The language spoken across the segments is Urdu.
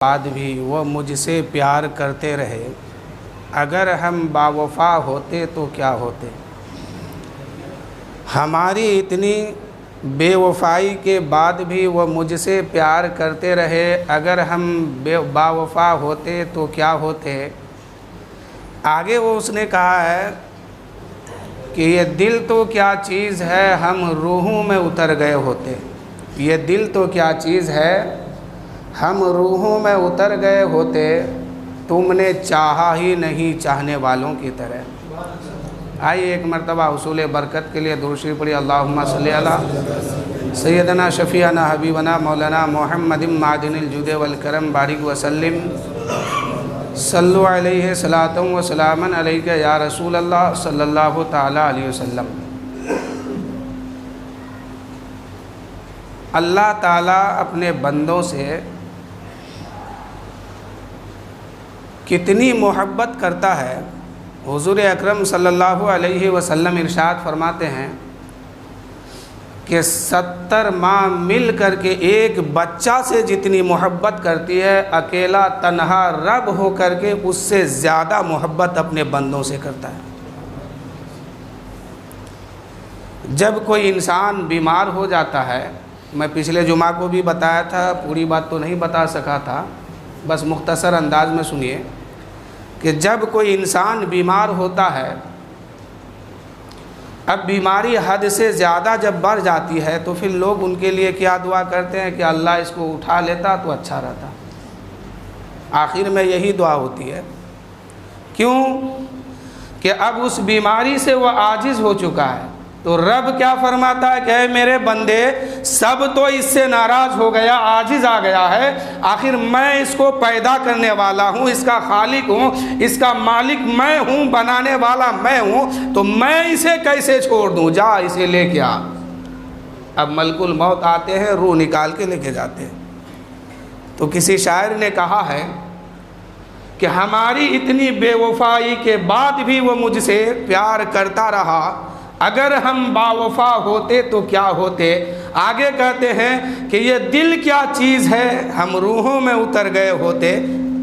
بعد بھی وہ مجھ سے پیار کرتے رہے، اگر ہم باوفا ہوتے تو کیا ہوتے۔ ہماری اتنی بے وفائی کے بعد بھی وہ مجھ سے پیار کرتے رہے، اگر ہم باوفا ہوتے تو کیا ہوتے۔ آگے وہ اس نے کہا ہے کہ یہ دل تو کیا چیز ہے، ہم روحوں میں اتر گئے ہوتے۔ یہ دل تو کیا چیز ہے، ہم روحوں میں اتر گئے ہوتے، تم نے چاہا ہی نہیں چاہنے والوں کی طرح۔ آئیے ایک مرتبہ حصول برکت کے لیے درود شریف پڑھی۔ اللہم صلی علی سیدنا شفیعنا حبیبنا مولانا محمد معدن الجود والکرم بارک وسلم صلو علیہ صلاۃ و سلام علیک یا رسول اللہ صلی اللہ تعالی علیہ وسلم۔ اللہ تعالیٰ اپنے بندوں سے کتنی محبت کرتا ہے۔ حضور اکرم صلی اللہ علیہ وسلم ارشاد فرماتے ہیں کہ 70 ماں مل کر کے ایک بچہ سے جتنی محبت کرتی ہے، اکیلا تنہا رب ہو کر کے اس سے زیادہ محبت اپنے بندوں سے کرتا ہے۔ جب کوئی انسان بیمار ہو جاتا ہے، میں پچھلے جمعہ کو بھی بتایا تھا، پوری بات تو نہیں بتا سکا تھا، بس مختصر انداز میں سنیے کہ جب کوئی انسان بیمار ہوتا ہے، اب بیماری حد سے زیادہ جب بڑھ جاتی ہے تو پھر لوگ ان کے لیے کیا دعا کرتے ہیں کہ اللہ اس کو اٹھا لیتا تو اچھا رہتا۔ آخر میں یہی دعا ہوتی ہے، کیوں کہ اب اس بیماری سے وہ عاجز ہو چکا ہے۔ تو رب کیا فرماتا ہے کہ اے میرے بندے، سب تو اس سے ناراض ہو گیا، عاجز آ گیا ہے، آخر میں اس کو پیدا کرنے والا ہوں، اس کا خالق ہوں، اس کا مالک میں ہوں، بنانے والا میں ہوں، تو میں اسے کیسے چھوڑ دوں، جا اسے لے کے آ۔ اب ملک الموت آتے ہیں، روح نکال کے لے کے جاتے ہیں۔ تو کسی شاعر نے کہا ہے کہ ہماری اتنی بے وفائی کے بعد بھی وہ مجھ سے پیار کرتا رہا، اگر ہم باوفا ہوتے تو کیا ہوتے۔ آگے کہتے ہیں کہ یہ دل کیا چیز ہے، ہم روحوں میں اتر گئے ہوتے،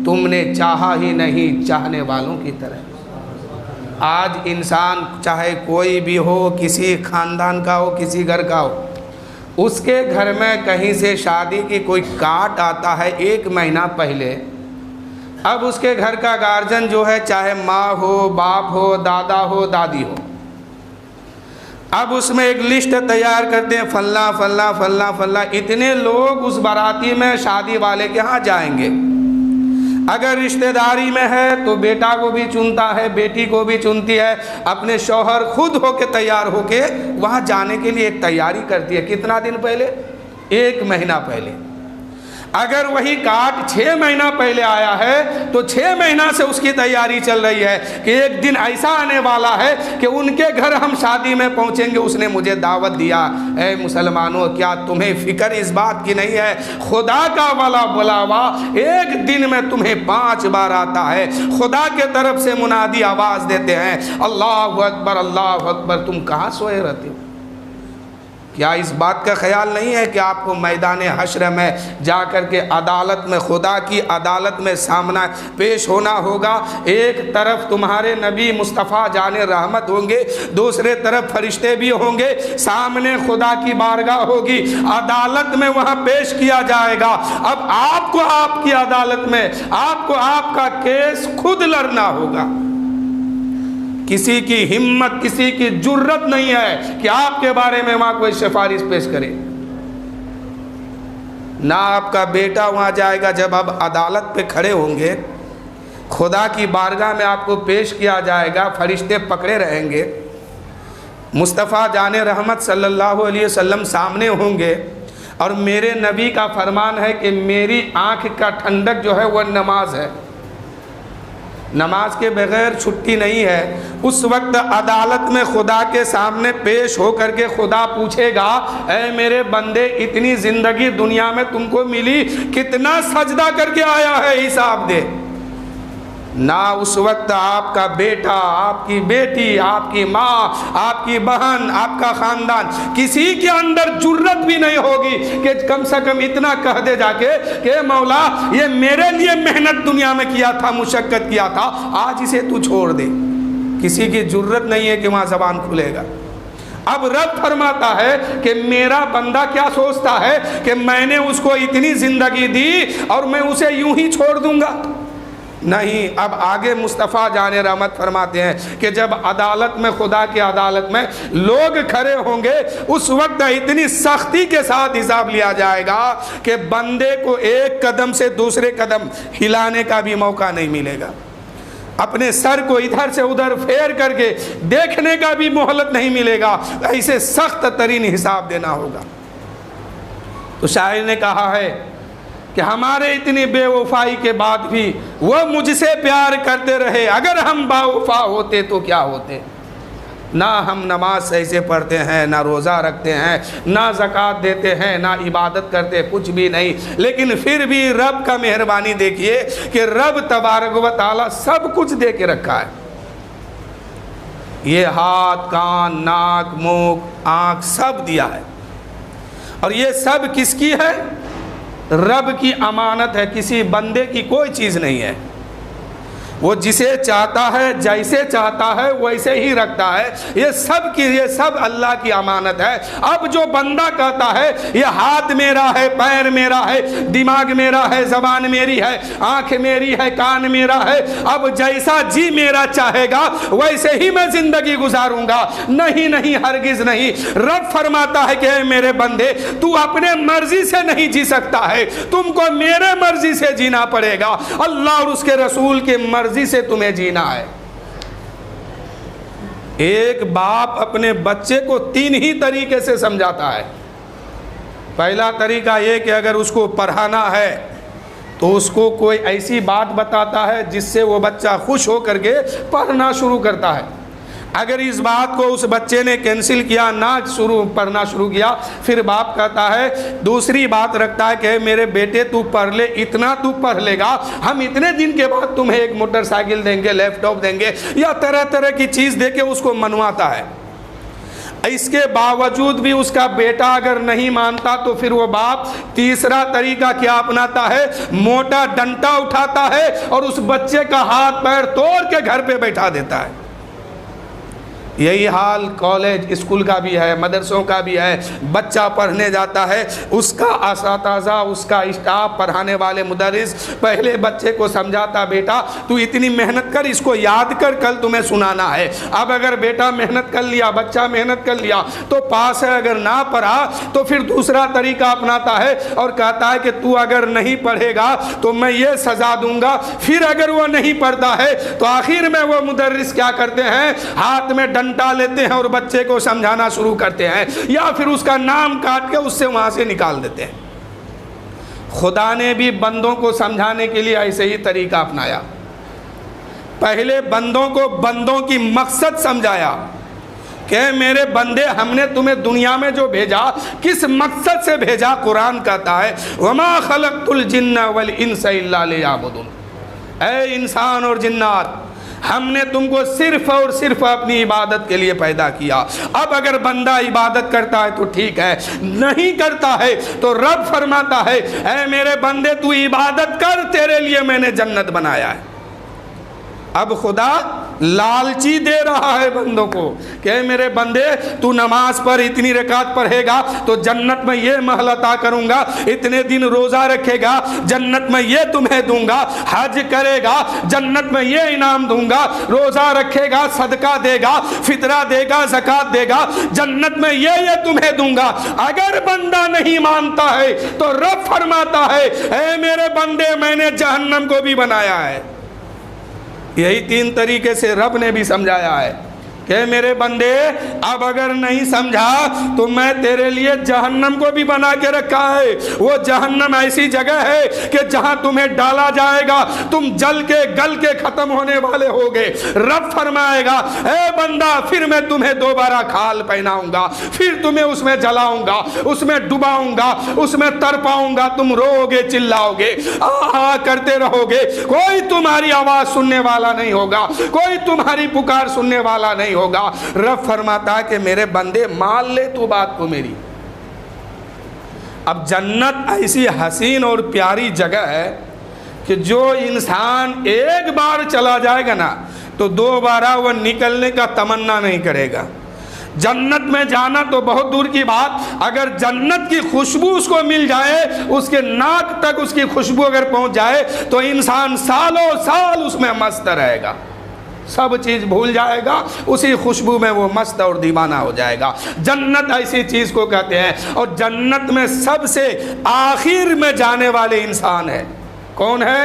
تم نے چاہا ہی نہیں چاہنے والوں کی طرح۔ آج انسان چاہے کوئی بھی ہو، کسی خاندان کا ہو، کسی گھر کا ہو، اس کے گھر میں کہیں سے شادی کی کوئی کارڈ آتا ہے 1 مہینہ پہلے، اب اس کے گھر کا گارجن جو ہے، چاہے ماں ہو، باپ ہو، دادا ہو، دادی ہو، اب اس میں ایک لسٹ تیار کرتے ہیں، فلاں فلاں فلاں فلاں اتنے لوگ اس باراتی میں شادی والے کے ہاں جائیں گے۔ اگر رشتہ داری میں ہے تو بیٹا کو بھی چنتا ہے، بیٹی کو بھی چنتی ہے، اپنے شوہر خود ہو کے تیار ہو کے وہاں جانے کے لیے ایک تیاری کرتی ہے۔ کتنا دن پہلے؟ 1 مہینہ پہلے۔ اگر وہی کارڈ 6 مہینہ پہلے آیا ہے تو 6 مہینہ سے اس کی تیاری چل رہی ہے کہ ایک دن ایسا آنے والا ہے کہ ان کے گھر ہم شادی میں پہنچیں گے، اس نے مجھے دعوت دیا۔ اے مسلمانوں، کیا تمہیں فکر اس بات کی نہیں ہے خدا کا والا بلاوا ایک دن میں تمہیں 5 بار آتا ہے۔ خدا کے طرف سے منادی آواز دیتے ہیں، اللہ اکبر اللہ اکبر، تم کہاں سوئے رہتے ہو؟ کیا اس بات کا خیال نہیں ہے کہ آپ کو میدان حشر میں جا کر کے عدالت میں، خدا کی عدالت میں سامنا پیش ہونا ہوگا؟ ایک طرف تمہارے نبی مصطفیٰ جان رحمت ہوں گے، دوسرے طرف فرشتے بھی ہوں گے، سامنے خدا کی بارگاہ ہوگی، عدالت میں وہاں پیش کیا جائے گا۔ اب آپ کو آپ کی عدالت میں آپ کو آپ کا کیس خود لڑنا ہوگا۔ کسی کی ہمت، کسی کی جرت نہیں ہے کہ آپ کے بارے میں وہاں کوئی سفارش پیش کرے۔ نہ آپ کا بیٹا وہاں جائے گا، جب آپ عدالت پہ کھڑے ہوں گے، خدا کی بارگاہ میں آپ کو پیش کیا جائے گا، فرشتے پکڑے رہیں گے، مصطفیٰ جان رحمت صلی اللہ علیہ وسلم سامنے ہوں گے، اور میرے نبی کا فرمان ہے کہ میری آنکھ کا ٹھنڈک جو ہے وہ نماز ہے، نماز کے بغیر چھٹی نہیں ہے۔ اس وقت عدالت میں خدا کے سامنے پیش ہو کر کے خدا پوچھے گا، اے میرے بندے، اتنی زندگی دنیا میں تم کو ملی، کتنا سجدہ کر کے آیا ہے، حساب دے۔ نہ اس وقت آپ کا بیٹا، آپ کی بیٹی، آپ کی ماں، آپ کی بہن، آپ کا خاندان، کسی کے اندر جرت بھی نہیں ہوگی کہ کم سے کم اتنا کہہ دے جا کے کہ مولا یہ میرے لیے محنت دنیا میں کیا تھا، مشقت کیا تھا، آج اسے تو چھوڑ دے۔ کسی کی جرت نہیں ہے کہ وہاں زبان کھلے گا۔ اب رب فرماتا ہے کہ میرا بندہ کیا سوچتا ہے کہ میں نے اس کو اتنی زندگی دی اور میں اسے یوں ہی چھوڑ دوں گا؟ نہیں۔ اب آگے مصطفیٰ جان رحمت فرماتے ہیں کہ جب عدالت میں، خدا کی عدالت میں لوگ کھڑے ہوں گے، اس وقت اتنی سختی کے ساتھ حساب لیا جائے گا کہ بندے کو ایک قدم سے دوسرے قدم ہلانے کا بھی موقع نہیں ملے گا، اپنے سر کو ادھر سے ادھر پھیر کر کے دیکھنے کا بھی مہلت نہیں ملے گا، ایسے سخت ترین حساب دینا ہوگا۔ تو شاعر نے کہا ہے کہ ہمارے اتنی بے وفائی کے بعد بھی وہ مجھ سے پیار کرتے رہے، اگر ہم با وفا ہوتے تو کیا ہوتے؟ نہ ہم نماز صحیح سے پڑھتے ہیں، نہ روزہ رکھتے ہیں، نہ زکوٰۃ دیتے ہیں، نہ عبادت کرتے، کچھ بھی نہیں، لیکن پھر بھی رب کا مہربانی دیکھیے کہ رب تبارک و تعالیٰ سب کچھ دے کے رکھا ہے۔ یہ ہاتھ، کان، ناک، منہ، آنکھ سب دیا ہے، اور یہ سب کس کی ہے؟ رب کی امانت ہے، کسی بندے کی کوئی چیز نہیں ہے۔ وہ جسے چاہتا ہے، جیسے چاہتا ہے ویسے ہی رکھتا ہے، یہ سب اللہ کی امانت ہے۔ اب جو بندہ کہتا ہے یہ ہاتھ میرا ہے، پیر میرا ہے، دماغ میرا ہے، زبان میری ہے، آنکھ میری ہے، کان میرا ہے، اب جیسا جی میرا چاہے گا ویسے ہی میں زندگی گزاروں گا، نہیں نہیں، ہرگز نہیں۔ رب فرماتا ہے کہ اے میرے بندے، تو اپنے مرضی سے نہیں جی سکتا ہے، تم کو میرے مرضی سے جینا پڑے گا، اللہ اور اس کے رسول کے مرضی سے تمہیں جینا ہے۔ ایک باپ اپنے بچے کو 3 ہی طریقے سے سمجھاتا ہے۔ پہلا طریقہ یہ کہ اگر اس کو پڑھانا ہے تو اس کو کوئی ایسی بات بتاتا ہے جس سے وہ بچہ خوش ہو کر کے پڑھنا شروع کرتا ہے۔ اگر اس بات کو اس بچے نے کینسل کیا، نہ پڑھنا شروع کیا، پھر باپ کہتا ہے، دوسری بات رکھتا ہے کہ میرے بیٹے تو پڑھ لے، اتنا تو پڑھ لے گا، ہم اتنے دن کے بعد تمہیں ایک موٹر سائیکل دیں گے، لیپ ٹاپ دیں گے، یا طرح طرح کی چیز دے کے اس کو منواتا ہے۔ اس کے باوجود بھی اس کا بیٹا اگر نہیں مانتا تو پھر وہ باپ تیسرا طریقہ کیا اپناتا ہے؟ موٹا ڈنٹا اٹھاتا ہے اور اس بچے کا ہاتھ پیر توڑ کے گھر پہ بیٹھا دیتا ہے۔ یہی حال کالج اسکول کا بھی ہے، مدرسوں کا بھی ہے۔ بچہ پڑھنے جاتا ہے، اس کا اساتذہ، اس کا اسٹاف، پڑھانے والے مدرس پہلے بچے کو سمجھاتا، بیٹا تو اتنی محنت کر، اس کو یاد کر، کل تمہیں سنانا ہے۔ اب اگر بیٹا محنت کر لیا، بچہ محنت کر لیا تو پاس ہے، اگر نہ پڑھا تو پھر دوسرا طریقہ اپناتا ہے اور کہتا ہے کہ تو اگر نہیں پڑھے گا تو میں یہ سزا دوں گا۔ پھر اگر وہ نہیں پڑھتا ہے تو آخر میں وہ مدرس کیا کرتے ہیں؟ ہاتھ میں ڈنڈا لیتے ہیں اور بچے کو سمجھانا شروع کرتے ہیں، یا پھر اس کا نام کاٹ کے اس سے وہاں سے نکال دیتے ہیں۔ خدا نے بھی بندوں کو سمجھانے کے لیے ایسے ہی طریقہ اپنایا۔ پہلے بندوں کو بندوں کی مقصد سمجھایا کہ میرے بندے، ہم نے تمہیں دنیا میں جو بھیجا کس مقصد سے بھیجا؟ قرآن کہتا ہے وَمَا خَلَقْتُ الْجِنَّ وَالْإِنسَ إِلَّا لِيَعْبُدُونِ، اے انسان اور جنات، ہم نے تم کو صرف اور صرف اپنی عبادت کے لیے پیدا کیا۔ اب اگر بندہ عبادت کرتا ہے تو ٹھیک ہے، نہیں کرتا ہے تو رب فرماتا ہے اے میرے بندے تو عبادت کر، تیرے لیے میں نے جنت بنایا ہے۔ اب خدا لالچی دے رہا ہے بندوں کو کہ اے میرے بندے تو نماز پر اتنی رکعت پڑھے گا تو جنت میں یہ محل عطا کروں گا، اتنے دن روزہ رکھے گا جنت میں یہ تمہیں دوں گا، حج کرے گا جنت میں یہ انعام دوں گا، روزہ رکھے گا، صدقہ دے گا، فطرہ دے گا، زکوٰۃ دے گا، جنت میں یہ تمہیں دوں گا۔ اگر بندہ نہیں مانتا ہے تو رب فرماتا ہے اے میرے بندے میں نے جہنم کو بھی بنایا ہے۔ یہی 3 طریقے سے رب نے بھی سمجھایا ہے۔ کہ میرے بندے اب اگر نہیں سمجھا تو میں تیرے لیے جہنم کو بھی بنا کے رکھا ہے. وہ جہنم ایسی جگہ ہے کہ جہاں تمہیں ڈالا جائے گا تم جل کے گل کے ختم ہونے والے ہوگے. رب فرمائے گا اے بندہ پھر میں تمہیں دوبارہ کھال پہناؤں گا, پھر تمہیں اس میں جلاؤں گا, اس میں ڈباؤں گا, اس میں تڑپاؤں گا, تم رو گے, چلاؤ گے, آہا کرتے رہو گے, کوئی تمہاری آواز سننے والا نہیں ہوگا, کوئی تمہاری پکار سننے والا نہیں ہوگا. رب فرماتا ہے کہ میرے بندے مان لے تو بات کو میری. اب جنت ایسی حسین اور پیاری جگہ ہے کہ جو انسان ایک بار چلا جائے گا نا تو دوبارہ وہ نکلنے کا تمنا نہیں کرے گا. جنت میں جانا تو بہت دور کی بات, اگر جنت کی خوشبو اس کو مل جائے, اس کے ناک تک اس کی خوشبو اگر پہنچ جائے تو انسان سالوں سال اس میں مست رہے گا, سب چیز بھول جائے گا, اسی خوشبو میں وہ مست اور دیوانہ ہو جائے گا. جنت ایسی چیز کو کہتے ہیں. اور جنت میں سب سے آخر میں جانے والے انسان ہے. کون ہے؟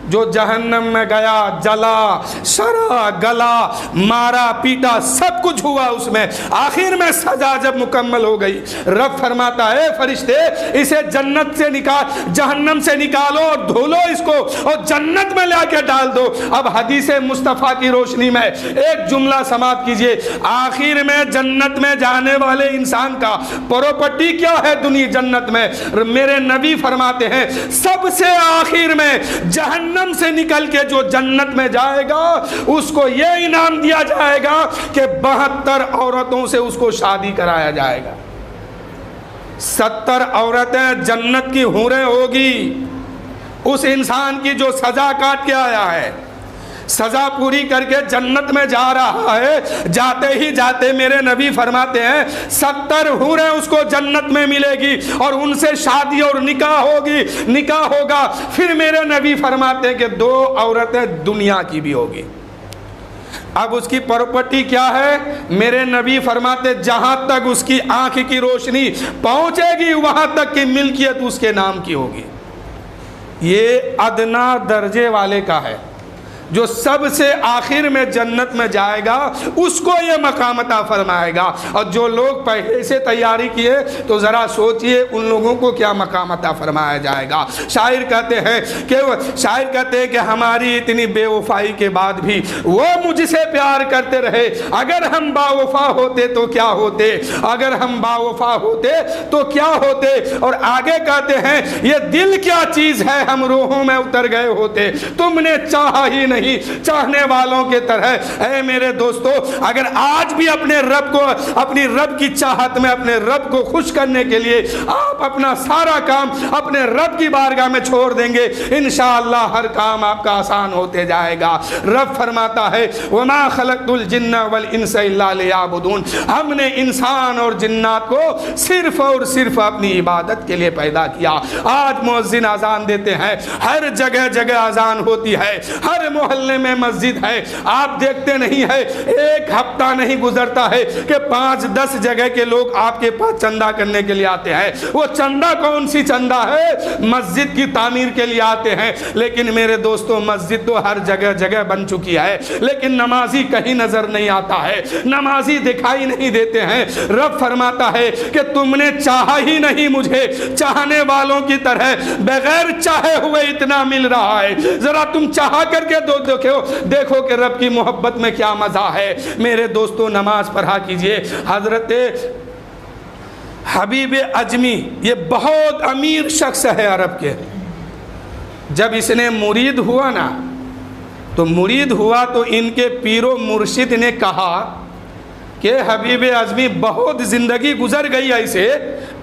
جو جہنم میں گیا, جلا, سڑا, گلا, مارا, پیٹا, سب کچھ ہوا اس میں, آخر میں سزا جب مکمل ہو گئی. رب فرماتا ہے فرشتے اسے جنت سے جہنم سے نکالو اور دھولو اس کو اور جنت میں لا کے ڈال دو. اب حدیث مصطفیٰ کی روشنی میں ایک جملہ سماعت کیجئے. آخر میں جنت میں جانے والے انسان کا پراپرٹی کیا ہے دنیا جنت میں؟ میرے نبی فرماتے ہیں سب سے آخر میں جہنم سے نکل کے جو جنت میں جائے گا اس کو یہ انعام دیا جائے گا کہ 72 عورتوں سے اس کو شادی کرایا جائے گا. 70 عورتیں جنت کی حوریں ہوگی. اس انسان کی جو سزا کاٹ کے آیا ہے, سزا پوری کر کے جنت میں جا رہا ہے, جاتے ہی جاتے میرے نبی فرماتے ہیں 70 حوریں اس کو جنت میں ملے گی اور ان سے شادی اور نکاح ہوگا. پھر میرے نبی فرماتے ہیں کہ 2 عورتیں دنیا کی بھی ہوگی. اب اس کی پراپرٹی کیا ہے؟ میرے نبی فرماتے جہاں تک اس کی آنکھ کی روشنی پہنچے گی وہاں تک کی ملکیت اس کے نام کی ہوگی. یہ ادنا درجے والے کا ہے. جو سب سے آخر میں جنت میں جائے گا اس کو یہ مقام عطا فرمائے گا. اور جو لوگ پہلے سے تیاری کیے تو ذرا سوچئے ان لوگوں کو کیا مقام عطا فرمایا جائے گا. شاعر کہتے ہیں کہ ہماری اتنی بے وفائی کے بعد بھی وہ مجھ سے پیار کرتے رہے. اگر ہم با وفا ہوتے تو کیا ہوتے, اگر ہم با وفا ہوتے تو کیا ہوتے. اور آگے کہتے ہیں یہ دل کیا چیز ہے ہم روحوں میں اتر گئے ہوتے, تم نے چاہا ہی نہیں چاہنے والوں کے طرح. اے میرے دوستو اگر آج بھی اپنے رب کو اپنی رب کی چاہت میں اپنے رب کو خوش کرنے کے لیے آپ اپنا سارا کام اپنے رب کی بارگاہ میں چھوڑ دیں گے انشاءاللہ ہر کام آپ کا آسان ہوتے جائے گا. رب فرماتا ہے وما خلقت الجن والانس الا لیعبدون, ہم نے انسان اور جنات کو صرف اور صرف اپنی عبادت کے لیے پیدا کیا. آج مؤذن اذان دیتے ہیں, ہر جگہ جگہ اذان ہوتی ہے, ہر محلے میں مسجد ہے. آپ دیکھتے نہیں ہے ایک ہفتہ نہیں گزرتا ہے کہ 5-10 جگہ کے لوگ آپ کے پاس چندہ کرنے کے لیے آتے ہیں. وہ چندہ کون سی چندہ ہے؟ مسجد کی تعمیر کے لیے آتے ہیں. لیکن میرے دوستو مسجد تو ہر جگہ جگہ بن چکی ہے لیکن نمازی کہیں نظر نہیں آتا ہے, نمازی دکھائی نہیں دیتے ہیں. رب فرماتا ہے کہ تم نے چاہا ہی نہیں مجھے, چاہنے والوں کی طرح بغیر چاہے ہوئے اتنا مل رہا ہے. ذرا تم چاہا کر کے دیکھو کہ رب کی محبت میں کیا مزہ ہے. میرے دوستو نماز پڑھا کیجئے. حضرت حبیب اجمی یہ بہت امیر شخص ہے عرب کے. جب اس نے مرید ہوا نا تو ان کے پیر و مرشد نے کہا کہ حبیب اعظمی بہت زندگی گزر گئی ایسے,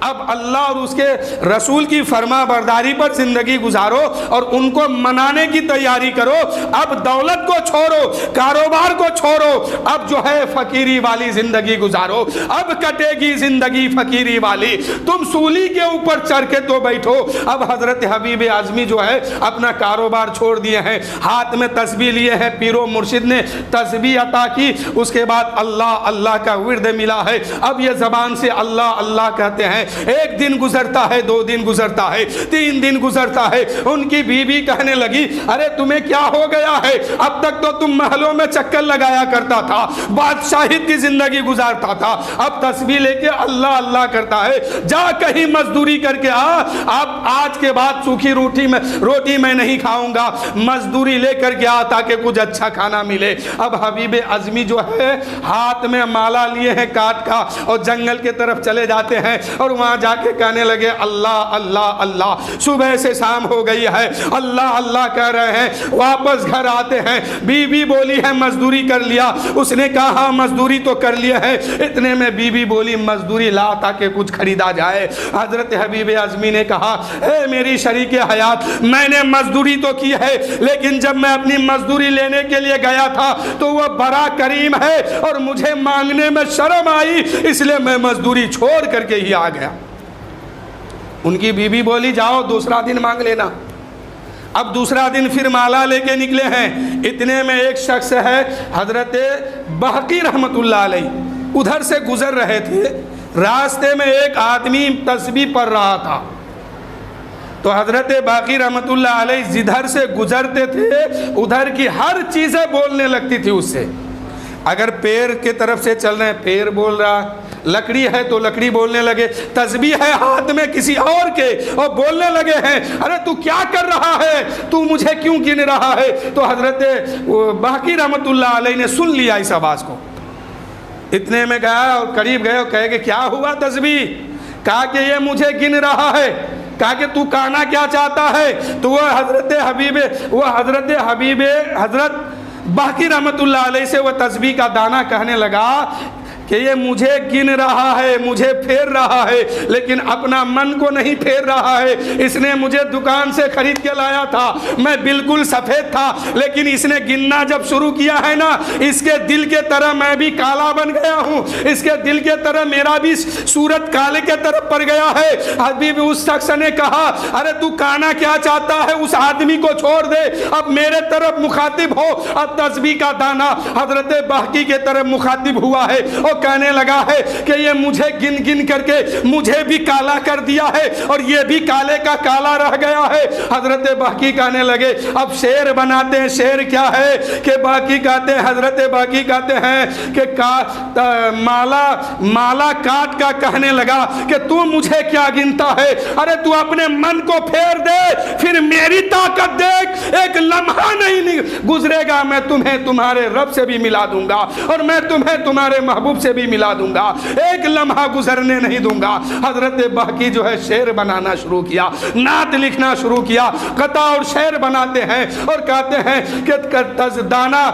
اب اللہ اور اس کے رسول کی فرما برداری پر زندگی گزارو اور ان کو منانے کی تیاری کرو. اب دولت کو چھوڑو, کاروبار کو چھوڑو, اب جو ہے فقیری والی زندگی گزارو. اب کٹے گی زندگی فقیری والی, تم سولی کے اوپر چڑھ کے تو بیٹھو. اب حضرت حبیب اعظمی جو ہے اپنا کاروبار چھوڑ دیے ہیں, ہاتھ میں تسبیح لیے ہیں, پیر و مرشد نے تسبیح عطا کی, اس کے بعد اللہ اللہ کا ورد ملا ہے. اب یہ زبان سے اللہ اللہ کہتے ہیں. ایک دن گزرتا ہے، 2 دن گزرتا ہے، 3 دن گزرتا ہے، ان کی بیوی کہنے لگی ارے تمہیں کیا ہو گیا ہے؟ اب تک تو تم محلوں میں چکر لگایا کرتا تھا، بادشاہیت کی زندگی گزارتا تھا، اب تسبیح لے کے اللہ اللہ کرتا ہے، جا کہیں مزدوری کر کے آ، اب آج کے بعد سوکھی روٹی میں نہیں کھاؤں گا، مزدوری لے کر کے آ تاکہ کچھ اچھا کھانا ملے۔ اب حبیب اعظمی جو ہے ہاتھ میں مالا لیے ہیں کاٹ کا، اور جنگل کے طرف چلے جاتے ہیں، اور وہاں جا کے کہنے لگے اللہ اللہ اللہ، صبح سے شام ہو گئی ہے، اللہ اللہ کہہ رہے ہیں، واپس گھر آتے ہیں، بیوی بولی ہے مزدوری کر لیا، اس نے کہا ہاں مزدوری تو کر لیا ہے، اتنے میں بیوی بولی مزدوری لا تاکہ کچھ خریدا جائے۔ حضرت حبیب اعظمی نے کہا اے میری شریک حیات، میں نے مزدوری تو کی ہے، لیکن جب میں اپنی مزدوری لینے کے لیے گیا تھا تو وہ بڑا کریم ہے اور مجھے مانگنے میں شرم آئی، اس لیے میں مزدوری چھوڑ کر کے ہی آ گیا۔ ان کی بیوی بولی جاؤ دوسرا دن مانگ لینا۔ اب دوسرا دن پھر مالا لے کے نکلے ہیں، اتنے میں ایک شخص ہے حضرت بہقی رحمت اللہ علیہ ادھر سے گزر رہے تھے، راستے میں ایک آدمی تسبیح پڑھ رہا تھا، تو حضرت باقی رحمت اللہ علیہ جدھر سے گزرتے تھے ادھر کی ہر چیزیں بولنے لگتی تھی اس سے۔ اگر پیر کے طرف سے چل رہے ہیں پیر بول رہا، لکڑی ہے تو لکڑی بولنے لگے، تسبیح ہے ہاتھ میں کسی اور کے اور بولنے لگے ہیں ارے تو کیا کر رہا ہے، تو مجھے کیوں گن رہا ہے؟ تو حضرت باقی رحمت اللہ علیہ نے سن لیا اس آواز کو، اتنے میں گیا اور قریب گئے اور کہے کہ کیا ہوا تسبیح؟ کہا کہ یہ مجھے گن رہا ہے۔ کہا کہ تو کہنا کیا چاہتا ہے؟ تو وہ حضرت باقی رحمت اللہ علیہ سے وہ تسبیح کا دانہ کہنے لگا کہ یہ مجھے گن رہا ہے، مجھے پھیر رہا ہے، لیکن اپنا من کو نہیں پھیر رہا ہے۔ اس نے مجھے دکان سے خرید کے لایا تھا، میں بالکل سفید تھا، لیکن اس نے گننا جب شروع کیا ہے نا، اس کے دل کے طرح میں بھی کالا بن گیا ہوں، اس کے دل کے طرح میرا بھی صورت کالے کے طرف پڑ گیا ہے۔ حبیب اس شخص نے کہا ارے تو کہنا کیا چاہتا ہے؟ اس آدمی کو چھوڑ دے، اب میرے طرف مخاطب ہو۔ اب تسبیح کا دانہ حضرت باقی کے طرف مخاطب ہوا ہے اور کہنے لگا ہے کہ یہ مجھے گن گن کر کے مجھے بھی کالا کر دیا ہے اور یہ بھی کالے کا کالا رہ گیا ہے۔ حضرت باقی کہنے لگے اب شعر بناتے ہیں، شعر کیا ہے کہ باقی کہتے ہیں، حضرت باقی کہتے ہیں کہ مالا کاٹ کا کہنے لگا کہ تو مجھے کیا گنتا ہے؟ ارے تو اپنے من کو پھیر دے، پھر میری طاقت دیکھ، ایک لمحہ نہیں گزرے گا میں تمہیں تمہارے رب سے بھی ملا دوں گا اور میں تمہیں تمہارے محبوب سے بھی ملا دوں گا، ایک لمحہ گزرنے نہیں دوں گا۔ حضرت باقی جو ہے شعر بنانا شروع کیا، نعت لکھنا شروع کیا، قطع اور شعر بناتے ہیں اور کہتے ہیں کہ دانا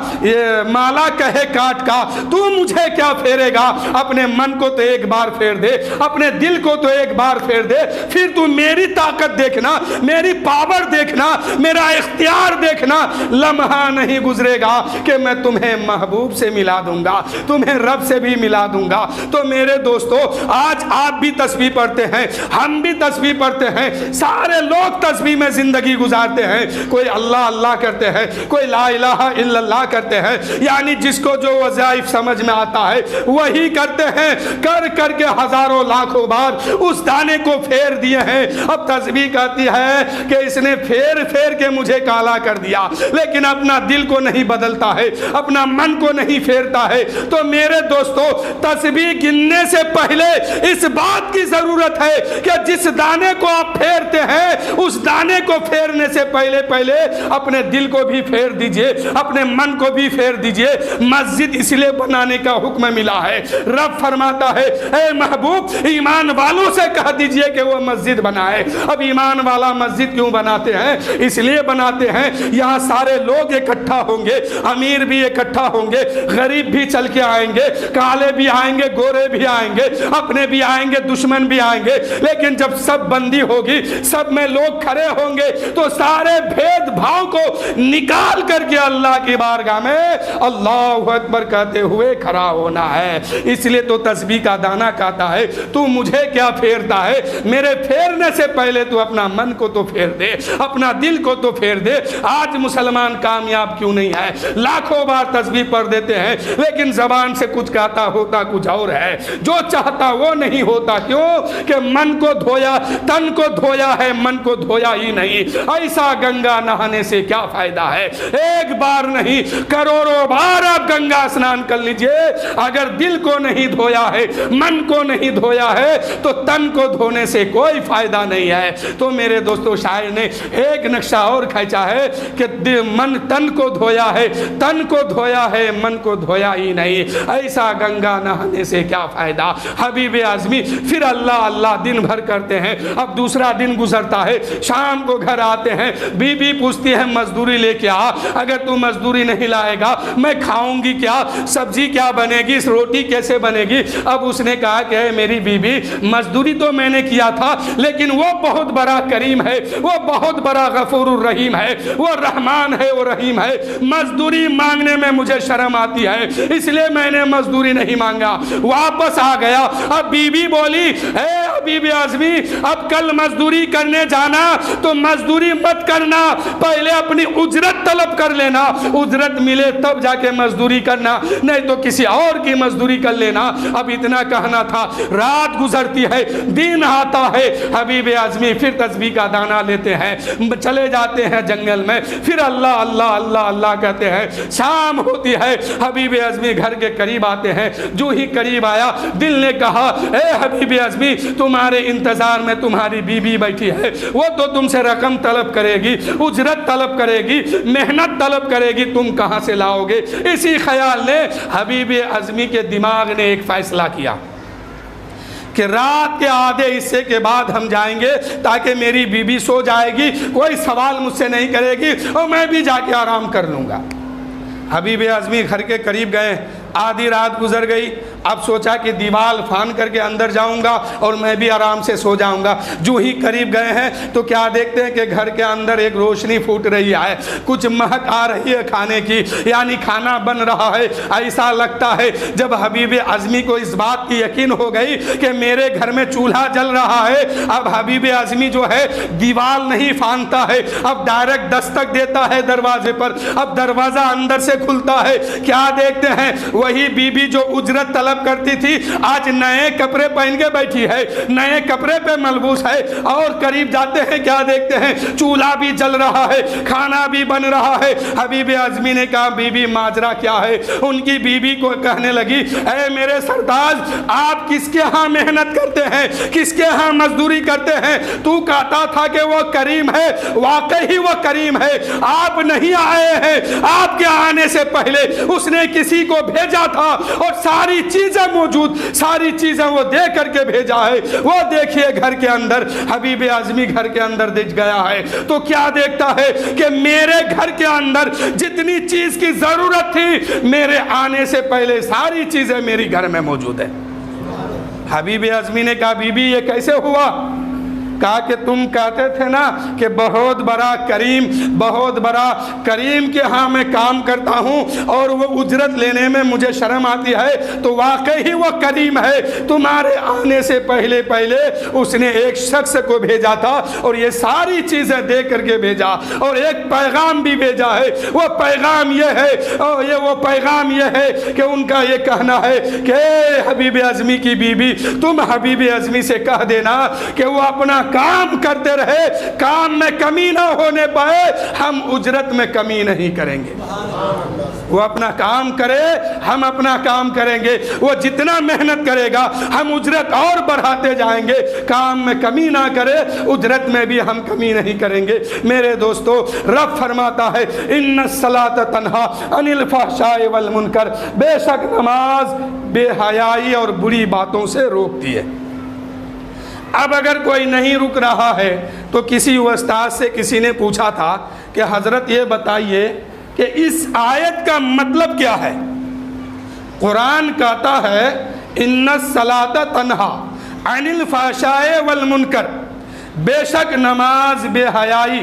مالا کہے کاٹ کا تو مجھے کیا پھیرے گا؟ اپنے من کو تو ایک بار پھیر دے، اپنے دل کو تو ایک بار پھیر دے، پھر تو میری طاقت دیکھنا، میری پاور دیکھنا، میرا اختیار دیکھنا، لمحہ نہیں گزرے گا کہ میں تمہیں محبوب سے ملا دوں گا، تمہیں رب سے بھی ملا دوں گا۔ تو میرے دوستو آج آپ بھی تسبیح پڑھتے ہیں، ہم بھی تسبیح پڑھتے ہیں، سارے لوگ تسبیح میں زندگی گزارتے ہیں، کوئی اللہ اللہ کرتے ہیں، کوئی لا الہ الا اللہ کرتے ہیں، یعنی جس کو جو وظائف سمجھ میں آتا ہے وہی کرتے ہیں، کر کر کے ہزاروں لاکھوں بار اس دانے کو پھیر دیے ہیں۔ اب تسبیح کہتی ہے کہ اس نے پھیر پھیر کے مجھے کالا کر دیا، لیکن اپنا دل کو نہیں بدلتا ہے، اپنا من کو نہیں پھیرتا ہے۔ تو میرے دوستو تسبیح گننے سے پہلے اس بات کی ضرورت ہے کہ جس دانے کو آپ پھیرتے ہیں اس دانے کو پھیرنے سے پہلے اپنے دل کو بھی پھیر دیجئے، اپنے من کو بھی پھیر دیجئے۔ مسجد اس لیے بنانے کا حکم ملا ہے، رب فرماتا ہے اے محبوب ایمان والوں سے کہہ دیجئے کہ وہ مسجد بنائے۔ اب ایمان والا مسجد کیوں بناتے ہیں؟ اس لیے بناتے ہیں یہاں سارے لوگ اکٹھا ہوں گے، امیر بھی اکٹھا ہوں گے، غریب بھی چل کے آئیں گے، کالے بھی آئیں گے، گورے بھی آئیں گے، اپنے بھی آئیں گے، دشمن بھی آئیں گے، لیکن جب سب بندی ہوگی، سب میں لوگ کھڑے ہوں گے تو سارے بھید بھاؤ کو نکال کر کے اللہ کی بارگاہ میں اللہ اکبر کہتے ہوئے کھڑا ہونا ہے۔ اس لیے تو تسبیح کا دانہ کہتا ہے تو مجھے کیا پھیرتا ہے؟ میرے پھیرنے سے پہلے تو اپنا من کو تو پھیر دے، اپنا دل کو تو پھیر دے۔ آج مسلمان کامیاب کیوں نہیں ہے؟ لاکھوں بار تسبیح پڑھ دیتے ہیں لیکن زبان سے کچھ کہتا ہوتا کچھ اور ہے، جو چاہتا وہ نہیں ہوتا۔ کیوں کہ من کو دھویا، تن کو دھویا ہے، من کو دھویا ہی نہیں۔ ایسا گنگا نہانے سے کیا فائدہ ہے؟ ایک بار نہیں کروڑوں بار آپ گنگا اسنان کر لیجئے، اگر دل کو نہیں دھویا ہے، من کو نہیں دھویا ہے تو تن کو دھونے سے کوئی فائدہ نہیں ہے۔ تو میرے دوستو شاعر نے ایک نقشہ اور کھینچا ہے کہ من تن کو دھویا ہے، تن کو دھویا ہے، من کو دھویا ہی نہیں۔ ایسا گنگا نہانے سے کیا فائدہ؟ حبیب اعظمی پھر اللہ اللہ دن بھر کرتے ہیں۔ اب دوسرا دن گزرتا ہے، شام کو گھر آتے ہیں، بی بی پوچھتی ہے مزدوری لے کے آ، اگر تو مزدوری نہیں لائے گا میں کھاؤں گی کیا؟ سبزی کیا بنے گی؟ روٹی کیسے بنے گی؟ اب اس نے کہا کہ میری بی بی مزدوری تو میں نے کیا تھا لیکن وہ بہت بڑا کریم ہے، وہ بہت بڑا غفور الرحیم ہے، وہ رحمان ہے، وہ رحیم ہے، مزدوری مانگنے میں مجھے شرم آتی ہے اس لیے میں نے مزدوری نہیں مانگا، واپس آ گیا۔ اب بی بی بولی اے حبیب اعظمی اب کل مزدوری کرنے جانا تو مزدوری مت کرنا، پہلے اپنی اجرت طلب کر لینا، اجرت ملے تب جا کے مزدوری کرنا، نہیں تو کسی اور کی مزدوری کر لینا۔ اب اتنا کہنا تھا، رات گزرتی ہے، دن آتا ہے، حبیب اعظمی پھر تسبیح کا دانہ لیتے ہیں، چلے جاتے ہیں جنگل میں، پھر اللہ اللہ اللہ اللہ کہتے ہیں۔ شام ہوتی ہے، حبیب اعظمی گھر کے قریب آتے ہیں، جو ہی قریب آیا دل نے کہا اے حبیب اعظمی تمہارے انتظار میں تمہاری بی بی بیٹھی ہے، وہ تو تم سے رقم طلب کرے گی، اجرت طلب کرے گی، محنت طلب کرے گی، تم کہاں سے لاؤ گے؟ اسی خیال نے حبیب اعظمی کے دماغ نے ایک فیصلہ کیا کہ رات کے آدھے حصے کے بعد ہم جائیں گے تاکہ میری بی بی سو جائے گی، کوئی سوال مجھ سے نہیں کرے گی اور میں بھی جا کے آرام کر لوں گا۔ حبیب اعظمی گھر کے قریب گئے، آدھی رات گزر گئی، اب سوچا کہ دیوال پھان کر کے اندر جاؤں گا اور میں بھی آرام سے سو جاؤں گا۔ جو ہی قریب گئے ہیں تو کیا دیکھتے ہیں کہ گھر کے اندر ایک روشنی پھوٹ رہی ہے، کچھ مہک آ رہی ہے کھانے کی، یعنی کھانا بن رہا ہے۔ ایسا لگتا ہے جب حبیب اعظمی کو اس بات کی یقین ہو گئی کہ میرے گھر میں چولہا جل رہا ہے، اب حبیب اعظمی جو ہے دیوال نہیں پھانتا ہے، اب ڈائریکٹ دستک دیتا ہے دروازے پر، اب دروازہ اندر سے کھلتا ہے۔ کیا دیکھتے ہیں؟ وہی بی بی جو اجرت طلب کرتی تھی آج نئے کپڑے پہن کے بیٹھی ہے، نئے کپڑے پہ ملبوس ہے، اور قریب جاتے ہیں کیا دیکھتے ہیں؟ چولہا بھی جل رہا ہے، کھانا بھی بن رہا ہے۔ حبیب اعظمی نے کہا بی بی ماجرا کیا ہے؟ ان کی بی بی کو کہنے لگی اے میرے سرتاج آپ کس کے ہاں محنت کرتے ہیں، کس کے ہاں مزدوری کرتے ہیں؟ تو کہتا تھا کہ وہ کریم ہے، واقعی وہ کریم ہے، آپ نہیں آئے ہیں، آپ کے آنے سے پہلے اس نے کسی کو بھیجا تھا اور ساری چیزیں موجود، ساری چیزیں وہ دے کر کے بھیجا ہے۔ وہ دیکھیے گھر کے اندر، حبیب اعظمی گھر کے اندر دکھ گیا ہے تو کیا دیکھتا ہے کہ میرے گھر کے اندر جتنی چیز کی ضرورت تھی میرے آنے سے پہلے ساری چیزیں میری گھر میں موجود ہیں۔ حبیب اعظمی نے کہا بی بی یہ کیسے ہوا؟ کہا کہ تم کہتے تھے نا کہ بہت بڑا کریم، بہت بڑا کریم کے ہاں میں کام کرتا ہوں اور وہ اجرت لینے میں مجھے شرم آتی ہے، تو واقعی وہ کریم ہے۔ تمہارے آنے سے پہلے اس نے ایک شخص کو بھیجا تھا اور یہ ساری چیزیں دے کر کے بھیجا اور ایک پیغام بھی بھیجا ہے۔ وہ پیغام یہ ہے، وہ پیغام یہ ہے کہ ان کا یہ کہنا ہے کہ حبیب اعظمی کی بی بی تم حبیب اعظمی سے کہہ دینا کہ وہ اپنا کام کرتے رہے، کام میں کمی نہ ہونے پائے، ہم اجرت میں کمی نہیں کریں گے۔ وہ اپنا کام کرے، ہم اپنا کام کریں گے، وہ جتنا محنت کرے گا ہم اجرت اور بڑھاتے جائیں گے، کام میں کمی نہ کرے، اجرت میں بھی ہم کمی نہیں کریں گے۔ میرے دوستو رب فرماتا ہے ان الصلاۃ تنہا عن الفحشاء والمنکر، بے شک نماز بے حیائی اور بری باتوں سے روکتی ہے۔ اب اگر کوئی نہیں رک رہا ہے تو کسی استاد سے کسی نے پوچھا تھا کہ حضرت یہ بتائیے کہ اس آیت کا مطلب کیا ہے؟ قرآن کہتا ہے ان الصلاۃ تنہا عن الفحشاء والمنکر، بے شک نماز بے حیائی